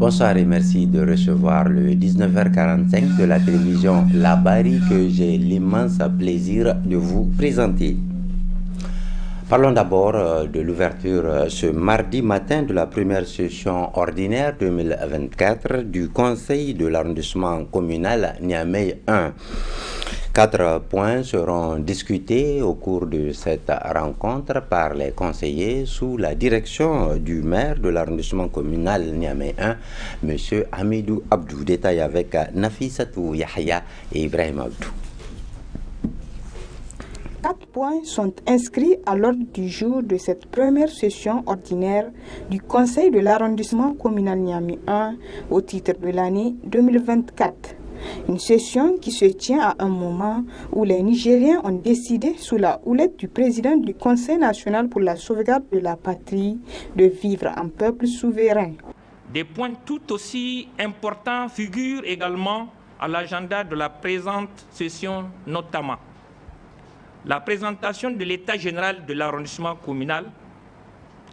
Bonsoir et merci de recevoir le 19h45 de la télévision La Bari que j'ai l'immense plaisir de vous présenter. Parlons d'abord de l'ouverture ce mardi matin de la première session ordinaire 2024 du Conseil de l'arrondissement communal Niamey 1. 4 points seront discutés au cours de cette rencontre par les conseillers sous la direction du maire de l'arrondissement communal Niamey 1, M. Hamidou Abdou. Détail avec Nafissatou Yahya et Ibrahim Abdou. 4 points sont inscrits à l'ordre du jour de cette première session ordinaire du Conseil de l'arrondissement communal Niamey 1 au titre de l'année 2024. Une session qui se tient à un moment où les Nigériens ont décidé, sous la houlette du président du Conseil national pour la sauvegarde de la patrie, de vivre en peuple souverain. Des points tout aussi importants figurent également à l'agenda de la présente session, notamment la présentation de l'état général de l'arrondissement communal,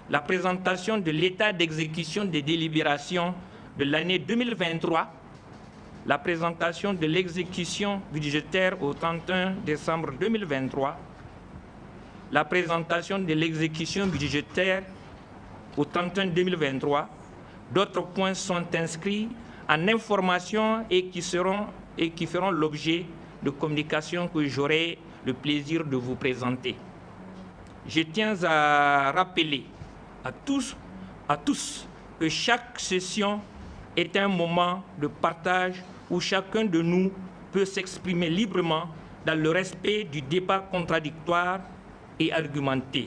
la présentation de l'état d'exécution des délibérations de l'année 2023, la présentation de l'exécution budgétaire au 31 décembre 2023, la présentation de l'exécution budgétaire au 31 2023. D'autres points sont inscrits en information et qui feront l'objet de communications que j'aurai le plaisir de vous présenter. Je tiens à rappeler à tous que chaque session est un moment de partage où chacun de nous peut s'exprimer librement dans le respect du débat contradictoire et argumenté.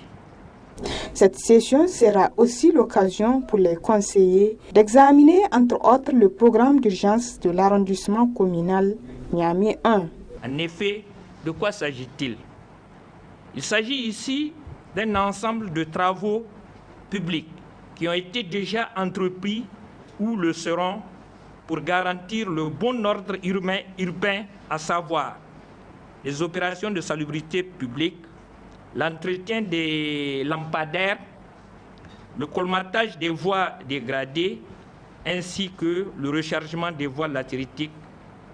Cette session sera aussi l'occasion pour les conseillers d'examiner entre autres le programme d'urgence de l'arrondissement communal Niamey 1. En effet, de quoi s'agit-il? Il s'agit ici d'un ensemble de travaux publics qui ont été déjà entrepris ou le seront pour garantir le bon ordre urbain, à savoir les opérations de salubrité publique, l'entretien des lampadaires, le colmatage des voies dégradées, ainsi que le rechargement des voies latéritiques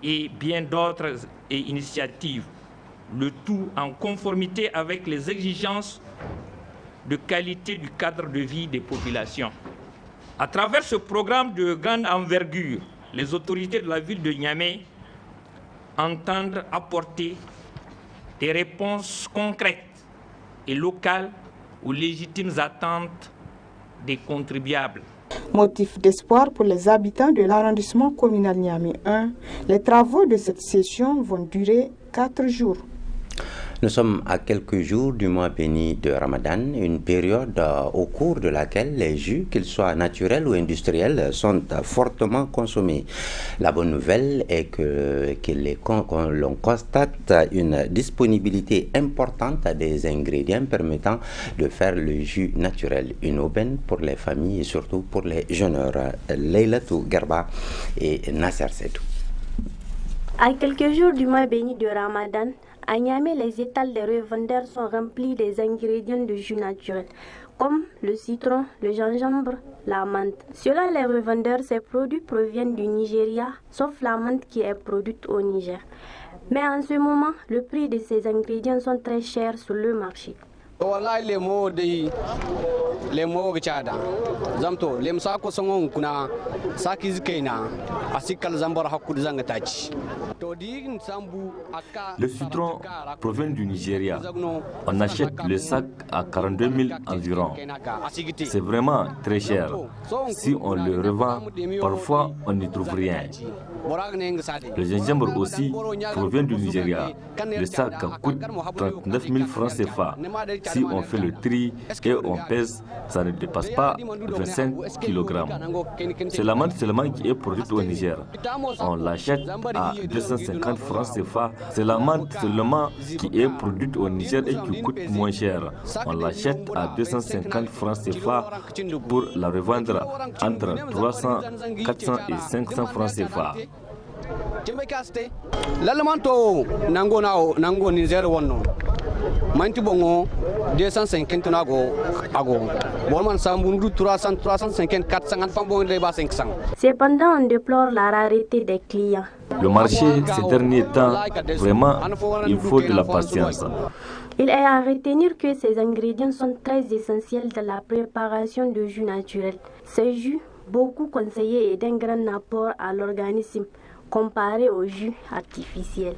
et bien d'autres initiatives. Le tout en conformité avec les exigences de qualité du cadre de vie des populations. À travers ce programme de grande envergure, les autorités de la ville de Niamey entendent apporter des réponses concrètes et locales aux légitimes attentes des contribuables. Motif d'espoir pour les habitants de l'arrondissement communal Niamey 1, les travaux de cette session vont durer 4 jours. Nous sommes à quelques jours du mois béni de Ramadan, une période au cours de laquelle les jus, qu'ils soient naturels ou industriels, sont fortement consommés. La bonne nouvelle est que l'on constate une disponibilité importante des ingrédients permettant de faire le jus naturel. Une aubaine pour les familles et surtout pour les jeûneurs. Leilatou Garba et Nasser Sedou. À quelques jours du mois béni de Ramadan, à Niamey, les étals des revendeurs sont remplis des ingrédients de jus naturel, comme le citron, le gingembre, la menthe. Selon les revendeurs, ces produits proviennent du Nigeria, sauf la menthe qui est produite au Niger. Mais en ce moment, le prix de ces ingrédients sont très chers sur le marché. wallahi lemo gchada zamto lem sa ko songon kuna saki zikaina asikal zambar hakud zangatachi. Le citron provient du Nigeria. On achète le sac à 42 000 environ. C'est vraiment très cher. Si on le revend, parfois on n'y trouve rien. Le gingembre aussi provient du Nigeria. Le sac coûte 39 000 francs CFA. Si on fait le tri et on pèse, ça ne dépasse pas 25 kg. C'est la menthe seulement qui est produite au Niger. On l'achète à 250 francs CFA. C'est la menthe seulement qui est produite au Niger et qui coûte moins cher. On l'achète à 250 francs CFA pour la revendre entre 300, 400 et 500 francs CFA. L'allemanto nango Niger wonno manti bongo 250 nago ago bolman sambundu 300 350 400 fam bongo de ba 500. Cependant, on déplore la rareté des clients. Le marché, ces derniers temps, vraiment, il faut de la patience. Il est à retenir que ces ingrédients sont très essentiels dans la préparation de jus naturels. Ces jus, beaucoup conseillés et d'un grand apport à l'organisme comparé au jus artificiel.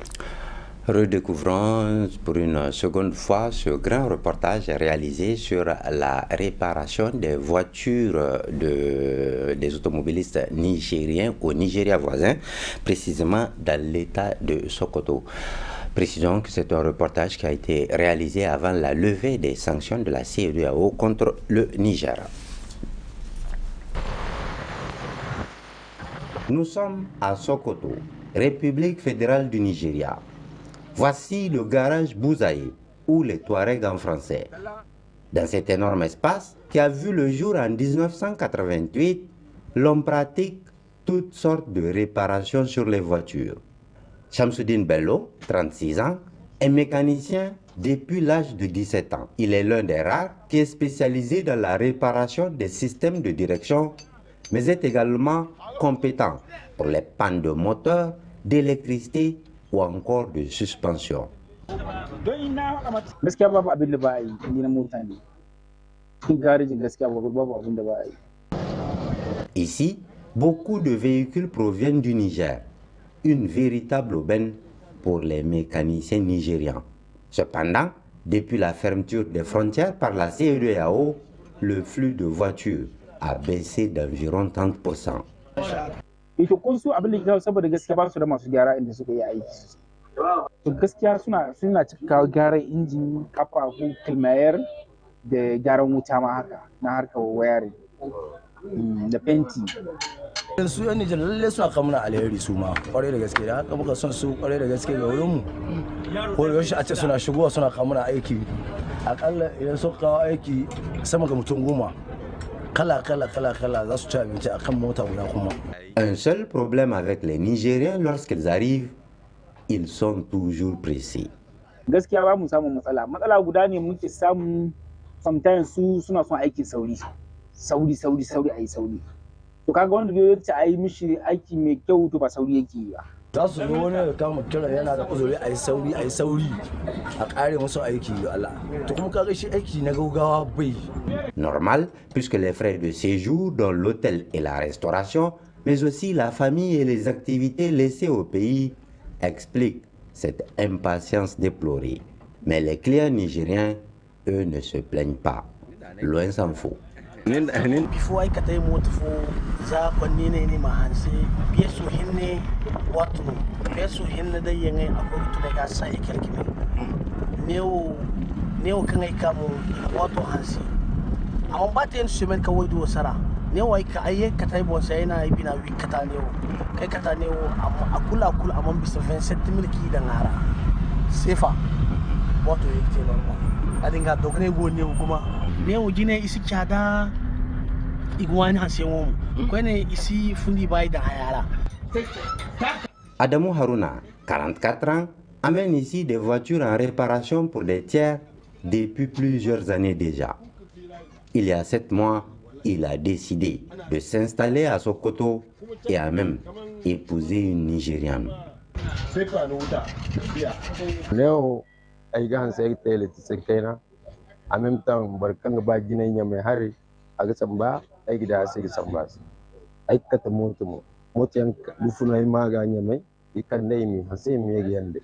Redécouvrons pour une seconde fois ce grand reportage réalisé sur la réparation des voitures des automobilistes nigériens au Nigeria voisin, précisément dans l'état de Sokoto. Précisons que c'est un reportage qui a été réalisé avant la levée des sanctions de la CEDEAO contre le Niger. Nous sommes à Sokoto, République fédérale du Nigeria. Voici le garage Bouzaï, ou les Touaregs en français. Dans cet énorme espace qui a vu le jour en 1988, l'on pratique toutes sortes de réparations sur les voitures. Shamsuddin Bello, 36 ans, est mécanicien depuis l'âge de 17 ans. Il est l'un des rares qui est spécialisé dans la réparation des systèmes de direction, mais est également compétent pour les pannes de moteur, d'électricité ou encore de suspension. Ici, beaucoup de véhicules proviennent du Niger, une véritable aubaine pour les mécaniciens nigérians. Cependant, depuis la fermeture des frontières par la CEDEAO, le flux de voitures a baissé d'environ 30%. da fenti su yan Nijar lalle suna kamuna alheri su ma kwarai da gaske da haka muka son su kwarai da gaske ga wurin mu ko da yaushe a ce suna shigowa suna kamuna aiki akalla idan suka kawo aiki sama ga mutum 10 kala za su ci abinci akan mota guda kuma. Un seul problème avec les Nigériens lorsqu'ils arrivent, ils sont toujours pressés. Gaskiya ba mu samu matsala guda ne muke samu, sometimes su suna son aiki sauri a yi sauri. To kaga wanda bai ce a yi mishi aiki mai kyau to ba sauri yake yi ba. Za su zo wani da kama kira yana da uzuri a yi sauri a kare musu aiki Allah. To kuma kaga shi aiki na gaugawa bai. Normal, puisque les frais de séjour dans l'hôtel et la restauration, mais aussi la famille et les activités laissées au pays, expliquent cette impatience déplorée. Mais les clients nigériens, eux, ne se plaignent pas. Loin s'en faut. Before I got a motor for Zapanine, Mahansi, Piesu Hinne, what to Piesu Hinne, the young according to the Gasa, Kelkin. Neo can I come what to Hansi? I'm batting Sumen Kawodu Sara. Neo I Kataibo Zaina, I've been a week Cataneo. Kataneo, Akula, among Mr. Vincent Milky Danara. Safer. What to eat? I think I don't know new Guma. Neo Gine is Chada Iguan Hasion, when ici Fundi by the Hayara. Adamou Haruna, 44 ans, amène ici des voitures en réparation pour des tiers depuis plusieurs années déjà. Il y a 7 mois, il a décidé de s'installer à Sokoto et a même épousé une Nigériane. En même temps barkan ba ginan ya mai hari a ga samba ai gida sai samba ai kata moto yan dufuna maga nya mai ikan dai mi hase mi yande.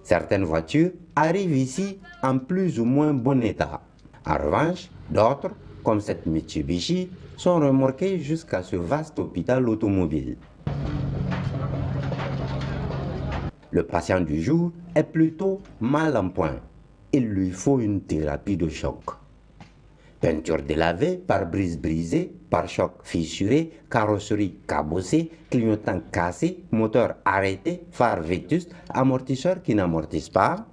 Certaines voitures arrivent ici en plus ou moins bon état. En revanche, d'autres, comme cette Mitsubishi, sont remorquées jusqu'à ce vaste hôpital automobile. Le patient du jour est plutôt mal en point. Il lui faut une thérapie de choc. Peinture délavée, pare-brise brisé, pare-choc fissuré, carrosserie cabossée, clignotant cassé, moteur arrêté, phare vétuste, amortisseurs qui n'amortissent pas.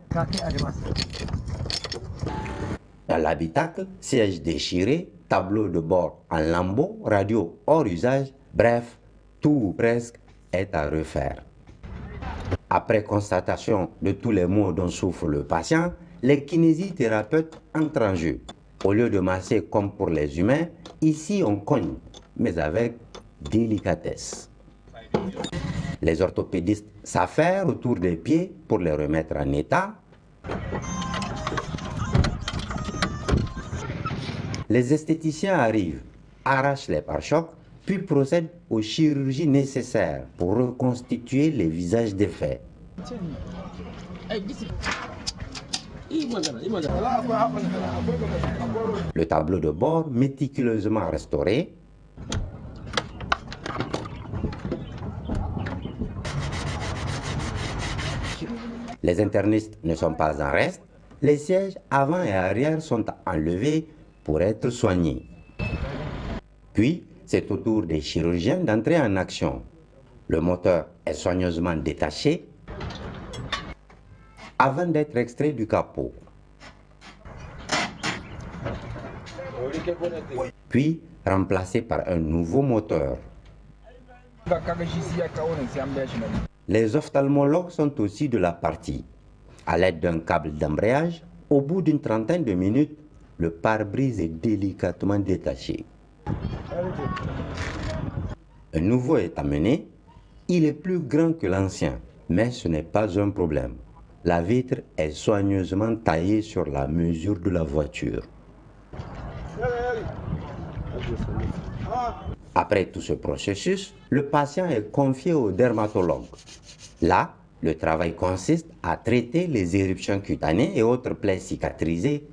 Dans l'habitacle, siège déchiré, tableau de bord en lambeaux, radio hors usage, bref, tout ou presque est à refaire. Après constatation de tous les maux dont souffre le patient, les kinésithérapeutes entrent en jeu. Au lieu de masser comme pour les humains, ici on cogne, mais avec délicatesse. Les orthopédistes s'affairent autour des pieds pour les remettre en état. Les esthéticiens arrivent, arrachent les pare-chocs, puis procèdent aux chirurgies nécessaires pour reconstituer les visages défaits. Le tableau de bord méticuleusement restauré. Les internistes ne sont pas en reste. Les sièges avant et arrière sont enlevés pour être soignés. Puis, c'est au tour des chirurgiens d'entrer en action. Le moteur est soigneusement détaché avant d'être extrait du capot. Puis, remplacé par un nouveau moteur. Les ophtalmologues sont aussi de la partie. À l'aide d'un câble d'embrayage, au bout d'une trentaine de minutes, le pare-brise est délicatement détaché. Un nouveau est amené. Il est plus grand que l'ancien, mais ce n'est pas un problème. La vitre est soigneusement taillée sur la mesure de la voiture. Après tout ce processus, le patient est confié au dermatologue. Là, le travail consiste à traiter les éruptions cutanées et autres plaies cicatrisées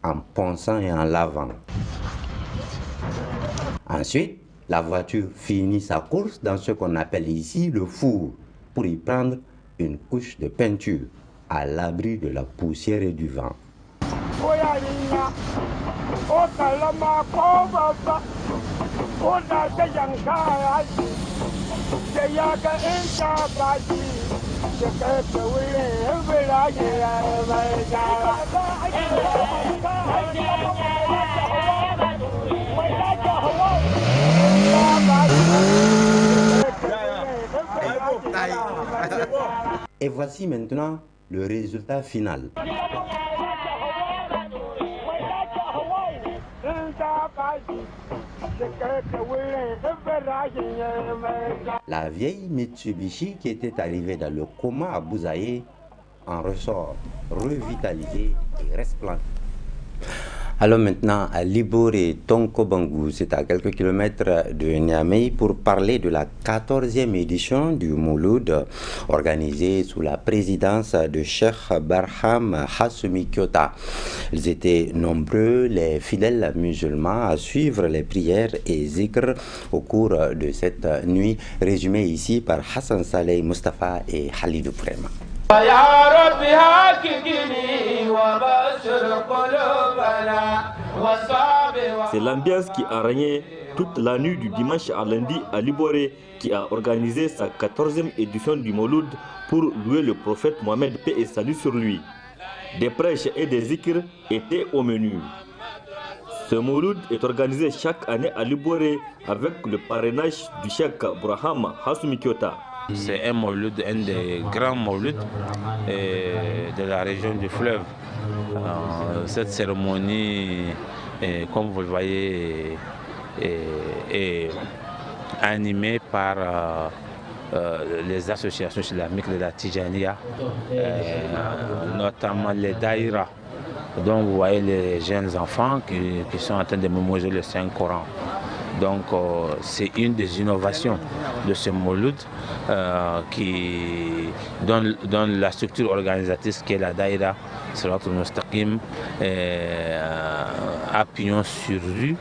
en ponçant et en lavant. Ensuite, la voiture finit sa course dans ce qu'on appelle ici le four pour y prendre une couche de peinture à l'abri de la poussière et du vent. Et voici maintenant le résultat final. La vieille Mitsubishi qui était arrivée dans le coma à Bouzaïe en ressort revitalisée et resplendissante. Alors maintenant à Libore Tonkobangu, c'est à quelques kilomètres de Niamey, pour parler de la 14e édition du Mouloud organisée sous la présidence de Cheikh Barham Hassoumi Kyota. Ils étaient nombreux, les fidèles musulmans, à suivre les prières et zikr au cours de cette nuit, résumée ici par Hassan Saleh Mustafa et Halidou Prema. C'est l'ambiance qui a régné toute la nuit du dimanche à lundi à Liboré, qui a organisé sa 14e édition du Mouloud pour louer le prophète Mohamed, paix et salut sur lui. Des prêches et des zikrs étaient au menu. Ce Mouloud est organisé chaque année à Liboré avec le parrainage du Cheikh Barham Hassoumi Kyota. C'est un Mouloud, un des grands Moulouds de la région du fleuve. Cette cérémonie, comme vous le voyez, est animée par les associations islamiques de la Tijaniya, notamment les Daïra, dont vous voyez les jeunes enfants qui sont en train de mémoriser le Saint-Coran. Donc c'est une des innovations de ce Mouloud qui donne la structure organisatrice qui est la Daïra Siratul Mustaqim, appuyons sur lui,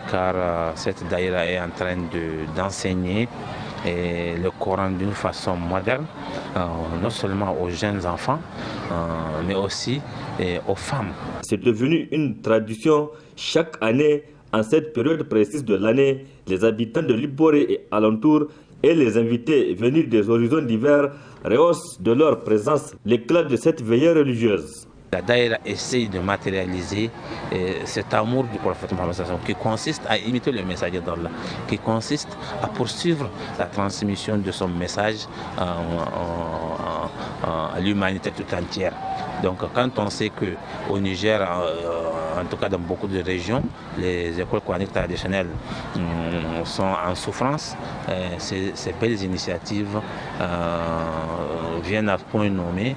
car cette Daïra est en train d'enseigner le Coran d'une façon moderne, non seulement aux jeunes enfants, mais aussi aux femmes. C'est devenu une tradition chaque année. En cette période précise de l'année, les habitants de Liboré et alentours et les invités venus des horizons divers rehaussent de leur présence l'éclat de cette veillée religieuse. La Daïra essaye de matérialiser cet amour du prophète Mohammed qui consiste à imiter le messager d'Allah, qui consiste à poursuivre la transmission de son message à l'humanité tout entière. Donc quand on sait qu'au Niger, en tout cas dans beaucoup de régions, les écoles coraniques traditionnelles sont en souffrance, ces belles initiatives viennent à point nommé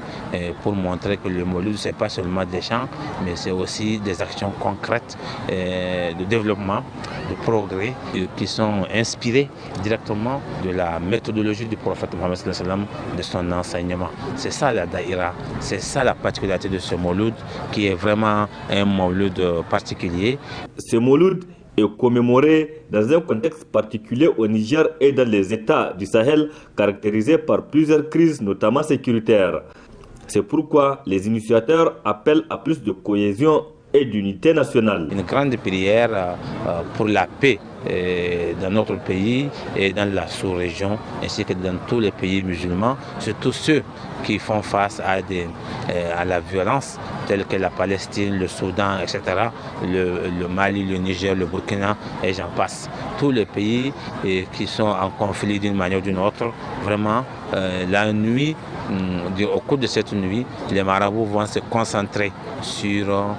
pour montrer que le Mawlud, ce n'est pas seulement des chants, mais c'est aussi des actions concrètes de développement, de progrès, qui sont inspirées directement de la méthodologie du prophète Mohammed sallallahu alayhi wa sallam, de son enseignement. C'est ça la daïra, c'est ça la particularité de ce Mawlud, qui est vraiment un Mawlud particulier. Ce Mawlud est commémoré dans un contexte particulier au Niger et dans les États du Sahel caractérisés par plusieurs crises, notamment sécuritaires. C'est pourquoi les initiateurs appellent à plus de cohésion et d'unité nationale. Une grande prière pour la paix dans notre pays et dans la sous-région, ainsi que dans tous les pays musulmans, surtout ceux qui font face à la violence, telle que la Palestine, le Soudan, etc., le Mali, le Niger, le Burkina, et j'en passe. Tous les pays qui sont en conflit d'une manière ou d'une autre, vraiment, la nuit, au cours de cette nuit, les marabouts vont se concentrer sur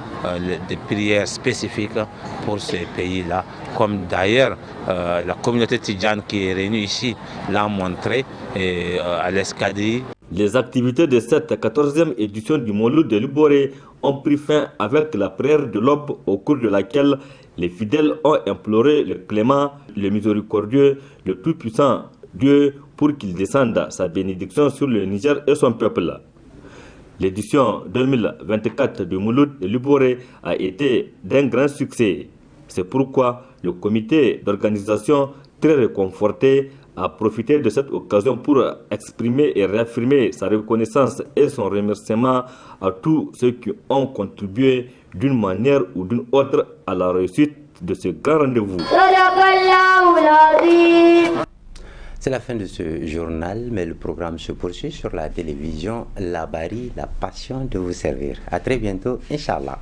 des prières spécifiques pour ces pays-là, comme d'ailleurs la communauté tidjane qui est réunie ici l'a montré à l'Escadrille. Les activités de cette 14e édition du Mawlud de Liboré ont pris fin avec la prière de l'aube, au cours de laquelle les fidèles ont imploré le clément, le miséricordieux, le tout-puissant Dieu pour qu'il descende sa bénédiction sur le Niger et son peuple. L'édition 2024 du Mawlud de Liboré a été d'un grand succès. C'est pourquoi le comité d'organisation, très réconforté, a profité de cette occasion pour exprimer et réaffirmer sa reconnaissance et son remerciement à tous ceux qui ont contribué d'une manière ou d'une autre à la réussite de ce grand rendez-vous. C'est la fin de ce journal, mais le programme se poursuit sur la télévision La Bari, la passion de vous servir. À très bientôt, Inch'Allah.